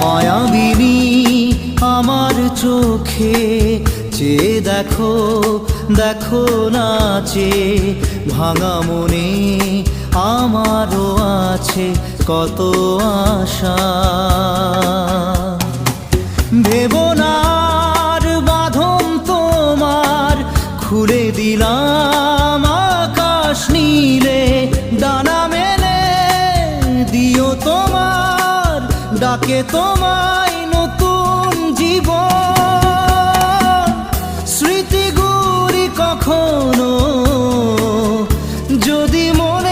মায়াবিনী আমার চোখে চেয়ে দেখো, দেখো নাচে ভাঙা মনে আমারও আছে কত আশা। ভেবনার বাঁধন তোমার খুলে দিলাম আকাশ নীলে, ডানা মেলে দিও তোমার ডাকে তোমায় নতুন জীবন। স্মৃতিগুলি কখনো যদি মনে